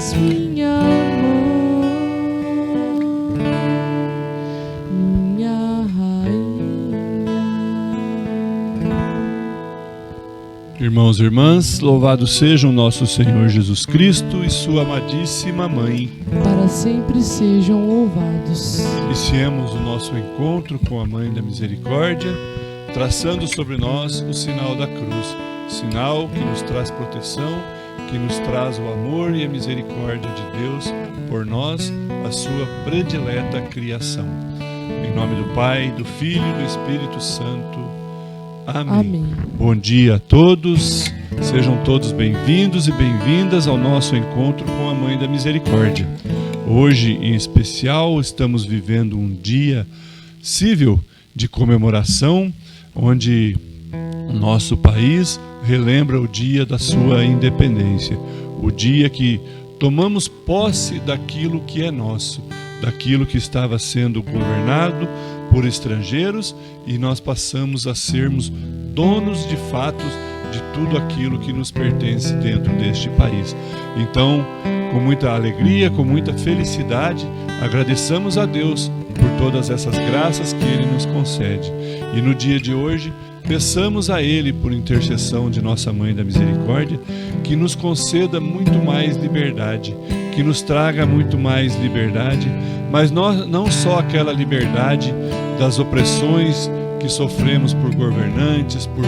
és minha mãe, minha rainha. Irmãos e irmãs, louvado seja o nosso Senhor Jesus Cristo e sua amadíssima Mãe. Para sempre sejam louvados. Iniciemos o nosso encontro com a Mãe da Misericórdia, traçando sobre nós o sinal da cruz, sinal que nos traz proteção, que nos traz o amor e a misericórdia de Deus por nós, a sua predileta criação. Em nome do Pai, do Filho e do Espírito Santo. Amém. Amém. Bom dia a todos, sejam todos bem-vindos e bem-vindas ao nosso encontro com a Mãe da Misericórdia. Hoje, em especial, estamos vivendo um dia cível de comemoração, onde o nosso país relembra o dia da sua independência, o dia que tomamos posse daquilo que é nosso, daquilo que estava sendo governado por estrangeiros, e nós passamos a sermos donos de fato de tudo aquilo que nos pertence dentro deste país. Então, com muita alegria, com muita felicidade, agradeçamos a Deus por todas essas graças que Ele nos concede. E no dia de hoje, peçamos a Ele, por intercessão de nossa Mãe da Misericórdia, que nos conceda muito mais liberdade, que nos traga muito mais liberdade, mas não só aquela liberdade das opressões que sofremos por governantes, por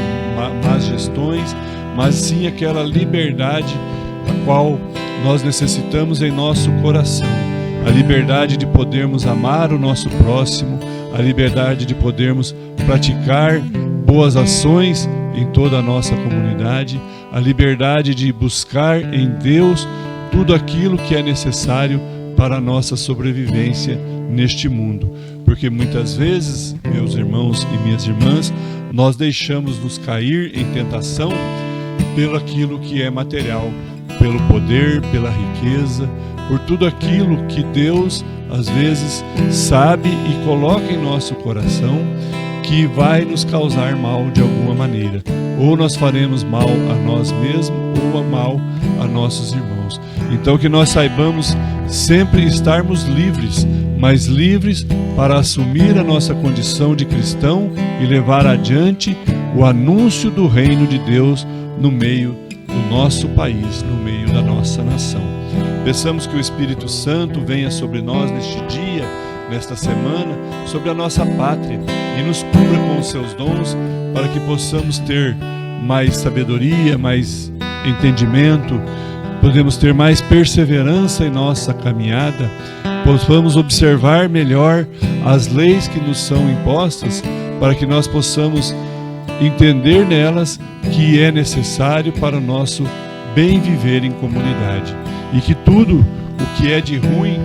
más gestões, mas sim aquela liberdade a qual nós necessitamos em nosso coração. A liberdade de podermos amar o nosso próximo, a liberdade de podermos praticar boas ações em toda a nossa comunidade, a liberdade de buscar em Deus tudo aquilo que é necessário para a nossa sobrevivência neste mundo. Porque muitas vezes, meus irmãos e minhas irmãs, nós deixamos nos cair em tentação pelo aquilo que é material, pelo poder, pela riqueza, por tudo aquilo que Deus às vezes sabe e coloca em nosso coração que vai nos causar mal de alguma maneira. Ou nós faremos mal a nós mesmos ou mal a nossos irmãos. Então que nós saibamos sempre estarmos livres, mas livres para assumir a nossa condição de cristão e levar adiante o anúncio do reino de Deus no meio do nosso país, no meio da nossa nação. Peçamos que o Espírito Santo venha sobre nós neste dia, nesta semana, sobre a nossa pátria e nos cubra com os seus dons para que possamos ter mais sabedoria, mais entendimento, podemos ter mais perseverança em nossa caminhada, possamos observar melhor as leis que nos são impostas para que nós possamos entender nelas que é necessário para o nosso bem viver em comunidade e que tudo o que é de ruim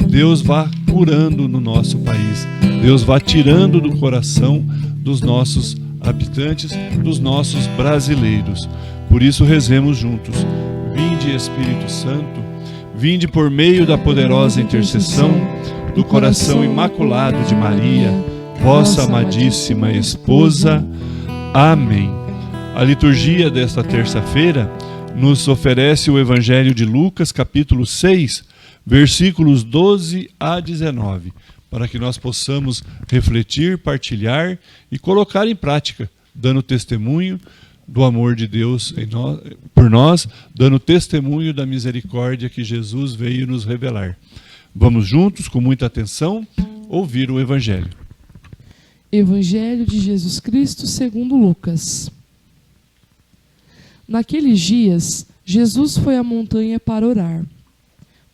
Deus vá curando no nosso país, Deus vá tirando do coração dos nossos habitantes, dos nossos brasileiros. Por isso rezemos juntos. Vinde, Espírito Santo, vinde por meio da poderosa intercessão do coração imaculado de Maria, vossa amadíssima esposa. Amém. A liturgia desta terça-feira nos oferece o Evangelho de Lucas, capítulo 6, versículos 12 a 19, para que nós possamos refletir, partilhar e colocar em prática, dando testemunho do amor de Deus por nós, dando testemunho da misericórdia que Jesus veio nos revelar. Vamos juntos, com muita atenção, ouvir o Evangelho. Evangelho de Jesus Cristo segundo Lucas. Naqueles dias, Jesus foi à montanha para orar.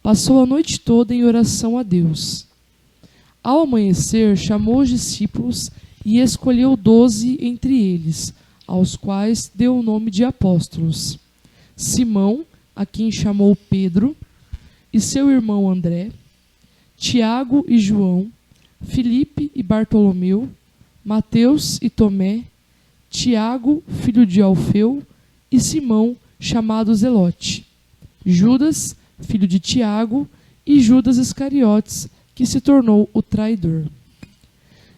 Passou a noite toda em oração a Deus. Ao amanhecer, chamou os discípulos e escolheu 12 entre eles, aos quais deu o nome de apóstolos: Simão, a quem chamou Pedro, e seu irmão André, Tiago e João, Filipe e Bartolomeu, Mateus e Tomé, Tiago, filho de Alfeu, e Simão, chamado Zelote, Judas, filho de Tiago, e Judas Iscariotes, que se tornou o traidor.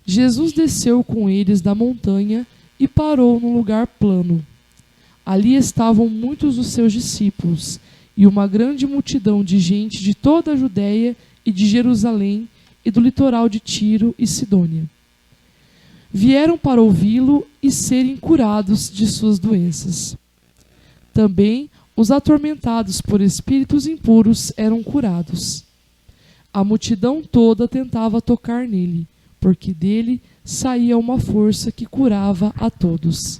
Jesus desceu com eles da montanha e parou num lugar plano. Ali estavam muitos dos seus discípulos, e uma grande multidão de gente de toda a Judéia e de Jerusalém e do litoral de Tiro e Sidônia vieram para ouvi-lo e serem curados de suas doenças. Também os atormentados por espíritos impuros eram curados. A multidão toda tentava tocar nele, porque dele saía uma força que curava a todos.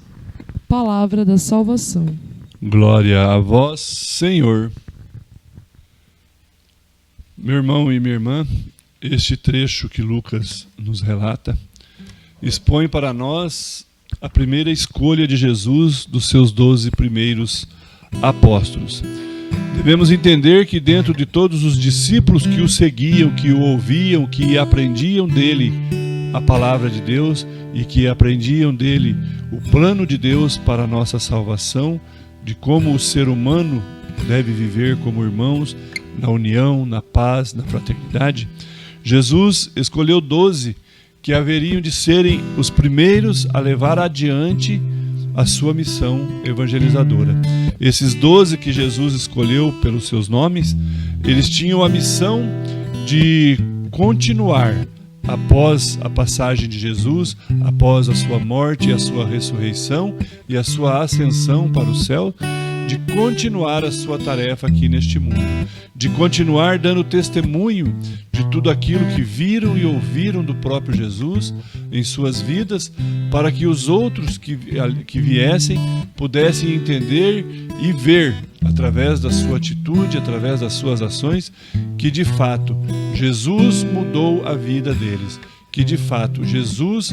Palavra da salvação. Glória a vós, Senhor. Meu irmão e minha irmã, este trecho que Lucas nos relata expõe para nós a primeira escolha de Jesus dos seus 12 primeiros apóstolos. Devemos entender que dentro de todos os discípulos que o seguiam, que o ouviam, que aprendiam dele a palavra de Deus e que aprendiam dele o plano de Deus para a nossa salvação, de como o ser humano deve viver como irmãos, na união, na paz, na fraternidade, Jesus escolheu 12 que haveriam de serem os primeiros a levar adiante a sua missão evangelizadora. Esses 12 que Jesus escolheu pelos seus nomes, eles tinham a missão de continuar após a passagem de Jesus, após a sua morte e a sua ressurreição e a sua ascensão para o céu, de continuar a sua tarefa aqui neste mundo, de continuar dando testemunho de tudo aquilo que viram e ouviram do próprio Jesus em suas vidas, para que os outros que viessem pudessem entender e ver, através da sua atitude, através das suas ações, que de fato Jesus mudou a vida deles, que de fato Jesus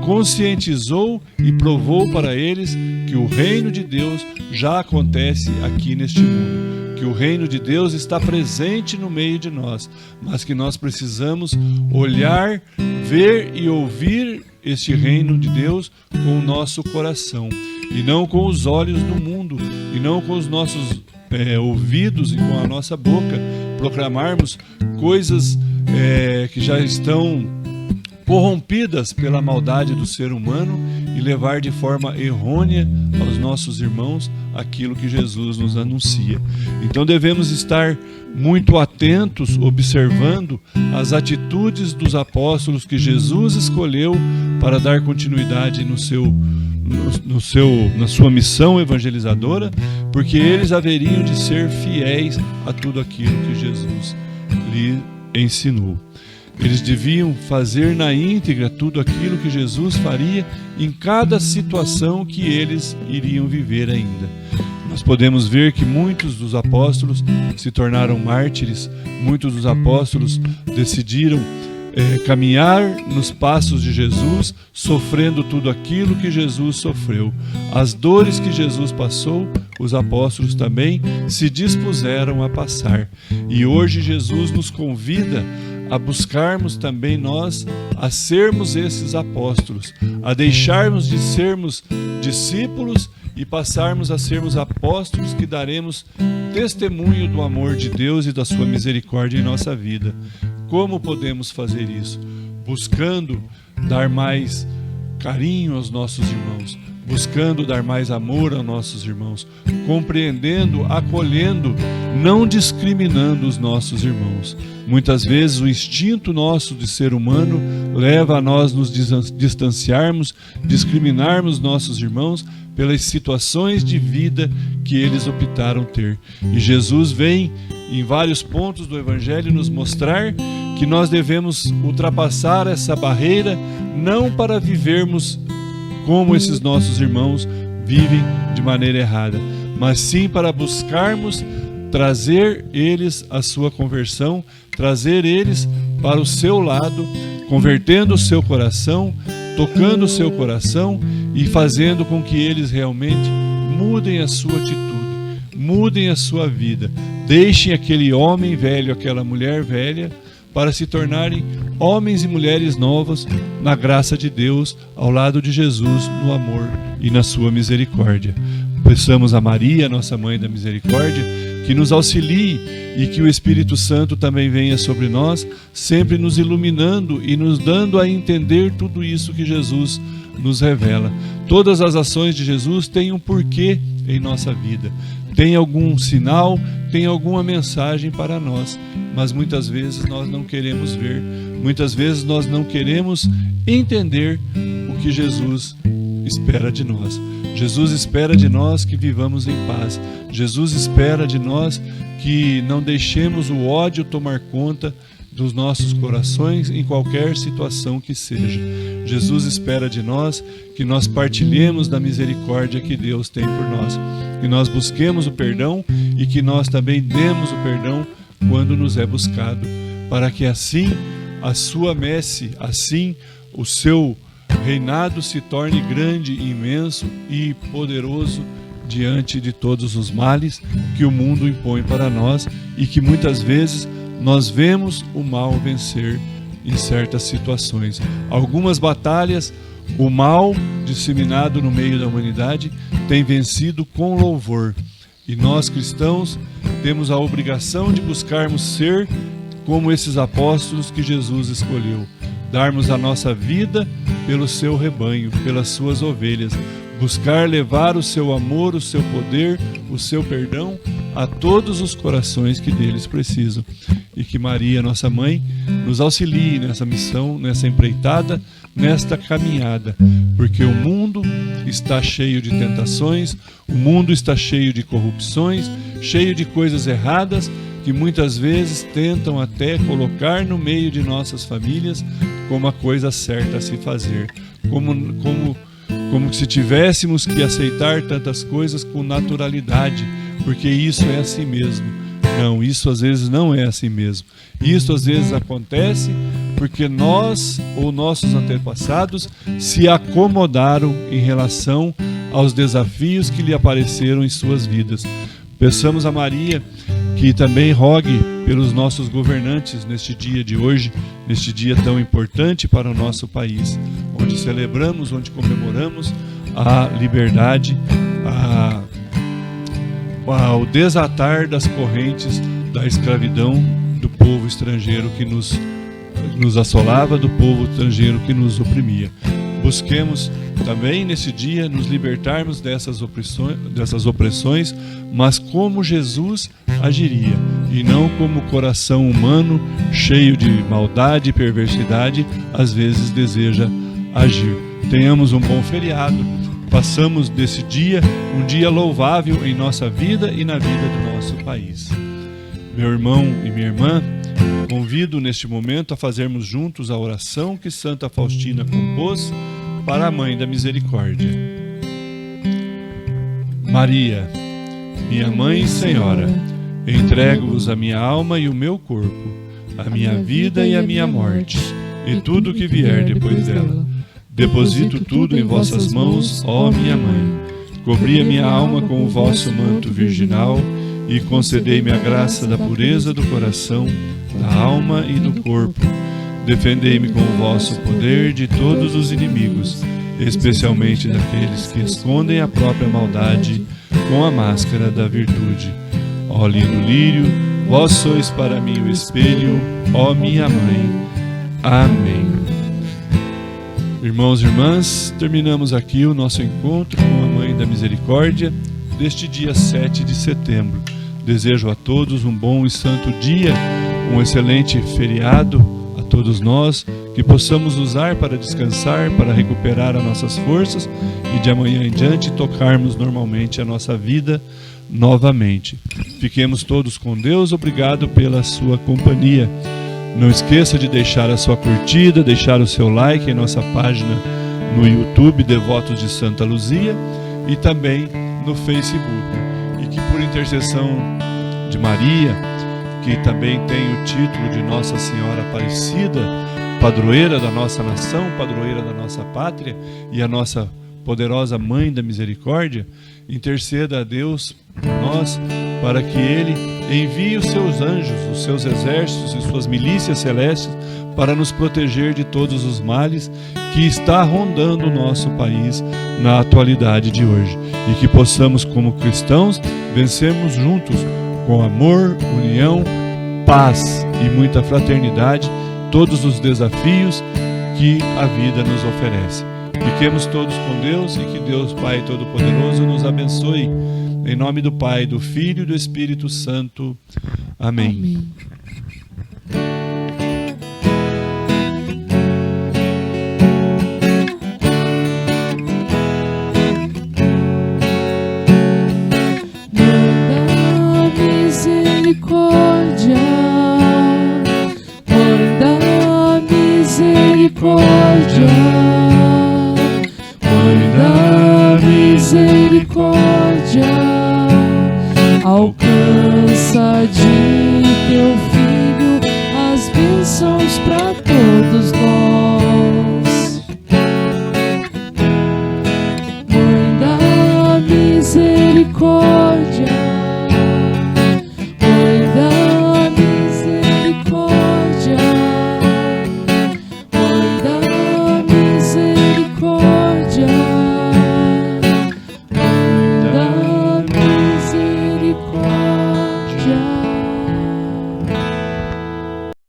conscientizou e provou para eles que o reino de Deus já acontece aqui neste mundo, que o reino de Deus está presente no meio de nós, mas que nós precisamos olhar, ver e ouvir este reino de Deus com o nosso coração, e não com os olhos do mundo, e não com os nossos ouvidos e com a nossa boca, proclamarmos coisas que já estão corrompidas pela maldade do ser humano e levar de forma errônea aos nossos irmãos aquilo que Jesus nos anuncia. Então devemos estar muito atentos, observando as atitudes dos apóstolos que Jesus escolheu para dar continuidade na sua missão evangelizadora, porque eles haveriam de ser fiéis a tudo aquilo que Jesus lhe ensinou. Eles deviam fazer na íntegra tudo aquilo que Jesus faria em cada situação que eles iriam viver ainda. Nós podemos ver que muitos dos apóstolos se tornaram mártires, muitos dos apóstolos decidiram caminhar nos passos de Jesus, sofrendo tudo aquilo que Jesus sofreu. As dores que Jesus passou, os apóstolos também se dispuseram a passar. E hoje Jesus nos convida a buscarmos também nós a sermos esses apóstolos, a deixarmos de sermos discípulos e passarmos a sermos apóstolos que daremos testemunho do amor de Deus e da sua misericórdia em nossa vida. Como podemos fazer isso? Buscando dar mais carinho aos nossos irmãos, buscando dar mais amor aos nossos irmãos, compreendendo, acolhendo, não discriminando os nossos irmãos. Muitas vezes o instinto nosso de ser humano leva a nós nos distanciarmos, discriminarmos nossos irmãos pelas situações de vida que eles optaram ter. E Jesus vem em vários pontos do Evangelho nos mostrar que nós devemos ultrapassar essa barreira, não para vivermos como esses nossos irmãos vivem de maneira errada, mas sim para buscarmos trazer eles à sua conversão, trazer eles para o seu lado, convertendo o seu coração, tocando o seu coração e fazendo com que eles realmente mudem a sua atitude, mudem a sua vida, deixem aquele homem velho, aquela mulher velha, para se tornarem homens e mulheres novos na graça de Deus, ao lado de Jesus, no amor e na sua misericórdia. Peçamos a Maria, nossa Mãe da Misericórdia, que nos auxilie e que o Espírito Santo também venha sobre nós, sempre nos iluminando e nos dando a entender tudo isso que Jesus nos revela. Todas as ações de Jesus têm um porquê em nossa vida. Tem algum sinal, tem alguma mensagem para nós, mas muitas vezes nós não queremos ver, muitas vezes nós não queremos entender o que Jesus espera de nós. Jesus espera de nós que vivamos em paz. Jesus espera de nós que não deixemos o ódio tomar conta dos nossos corações em qualquer situação que seja. Jesus espera de nós que nós partilhemos da misericórdia que Deus tem por nós, que nós busquemos o perdão e que nós também demos o perdão quando nos é buscado, para que assim a sua messe, assim o seu reinado se torne grande, imenso e poderoso diante de todos os males que o mundo impõe para nós e que muitas vezes nós vemos o mal vencer em certas situações. Algumas batalhas, o mal disseminado no meio da humanidade tem vencido com louvor. E nós cristãos temos a obrigação de buscarmos ser como esses apóstolos que Jesus escolheu. Darmos a nossa vida pelo seu rebanho, pelas suas ovelhas. Buscar levar o seu amor, o seu poder, o seu perdão a todos os corações que deles precisam. E que Maria, nossa mãe, nos auxilie nessa missão, nessa empreitada, nesta caminhada. Porque o mundo está cheio de tentações, o mundo está cheio de corrupções, cheio de coisas erradas que muitas vezes tentam até colocar no meio de nossas famílias como a coisa certa a se fazer. Como se tivéssemos que aceitar tantas coisas com naturalidade, porque isso é assim mesmo. Não, isso às vezes não é assim mesmo. Isso às vezes acontece porque nós ou nossos antepassados se acomodaram em relação aos desafios que lhe apareceram em suas vidas. Peçamos a Maria que também rogue pelos nossos governantes neste dia de hoje, neste dia tão importante para o nosso país, onde celebramos, onde comemoramos a liberdade, o desatar das correntes da escravidão do povo estrangeiro que nos assolava, do povo estrangeiro que nos oprimia. Busquemos também nesse dia nos libertarmos dessas opressões, mas como Jesus agiria, e não como o coração humano cheio de maldade e perversidade às vezes deseja agir. Tenhamos um bom feriado, passamos desse dia um dia louvável em nossa vida e na vida do nosso país. Meu irmão e minha irmã, convido neste momento a fazermos juntos a oração que Santa Faustina compôs para a Mãe da Misericórdia. Maria, minha Mãe e Senhora, entrego-vos a minha alma e o meu corpo, a minha vida e a minha morte, e tudo o que vier depois dela. Deposito tudo em vossas mãos, ó minha Mãe. Cobri a minha alma com o vosso manto virginal e concedei-me a graça da pureza do coração, da alma e do corpo. Defendei-me com o vosso poder de todos os inimigos, especialmente daqueles que escondem a própria maldade com a máscara da virtude. Ó lindo lírio, vós sois para mim o espelho, ó minha Mãe. Amém. Irmãos e irmãs, terminamos aqui o nosso encontro com a Mãe da Misericórdia deste dia 7 de setembro. Desejo a todos um bom e santo dia, um excelente feriado a todos nós, que possamos usar para descansar, para recuperar as nossas forças e de amanhã em diante tocarmos normalmente a nossa vida novamente. Fiquemos todos com Deus, obrigado pela sua companhia. Não esqueça de deixar a sua curtida, deixar o seu like em nossa página no YouTube Devotos de Santa Luzia e também no Facebook. E que por intercessão de Maria, que também tem o título de Nossa Senhora Aparecida, padroeira da nossa nação, padroeira da nossa pátria e a nossa poderosa Mãe da Misericórdia, interceda a Deus por nós, para que Ele envie os seus anjos, os seus exércitos e suas milícias celestes para nos proteger de todos os males que está rondando o nosso país na atualidade de hoje. E que possamos, como cristãos, vencermos juntos, com amor, união, paz e muita fraternidade, todos os desafios que a vida nos oferece. Fiquemos todos com Deus e que Deus Pai Todo-Poderoso nos abençoe. Em nome do Pai, do Filho e do Espírito Santo. Amém. Amém.